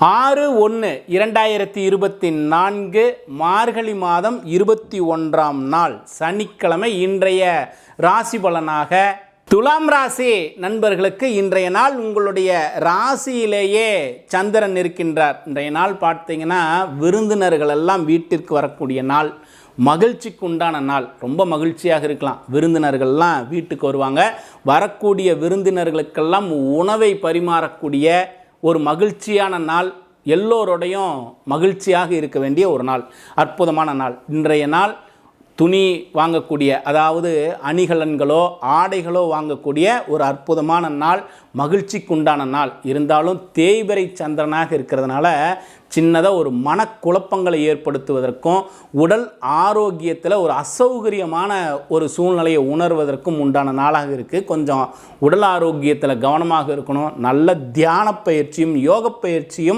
6/1/2024 மார்கழி மாதம் 21ஆம் நாள் சனிக்கிழமை இன்றைய ராசி பலனாக துலாம் ராசி நண்பர்களுக்கு இன்றைய நாள் உங்களுடைய ராசியிலேயே சந்திரன் இருக்கின்றார். இன்றைய நாள் பார்த்தீங்கன்னா விருந்தினர்கள் எல்லாம் வீட்டிற்கு வரக்கூடிய நாள், மகிழ்ச்சிக்கு உண்டான நாள். ரொம்ப மகிழ்ச்சியாக இருக்கலாம். விருந்தினர்கள்லாம் வீட்டுக்கு வருவாங்க. வரக்கூடிய விருந்தினர்களுக்கெல்லாம் உணவை பரிமாறக்கூடிய ஒரு மகிழ்ச்சியான நாள், எல்லோரோடையும் மகிழ்ச்சியாக இருக்க வேண்டிய ஒரு நாள், அற்புதமான நாள். இன்றைய நாள் துணி வாங்கக்கூடிய, அதாவது அணிகலன்களோ ஆடைகளோ வாங்கக்கூடிய ஒரு அற்புதமான நாள், மகிழ்ச்சிக்குண்டான நாள். இருந்தாலும் தேய்பிறை சந்திரனாக இருக்கிறதுனால சின்னதாக ஒரு மனக்குழப்பங்களை ஏற்படுத்துவதற்கும் உடல் ஆரோக்கியத்தில் ஒரு அசௌகரியமான ஒரு சூழ்நிலையை உணர்வதற்கும் உண்டான நாளாக இருக்குது. கொஞ்சம் உடல் ஆரோக்கியத்தில் கவனமாக இருக்கணும். நல்ல தியான பயிற்சியும் யோக பயிற்சியும்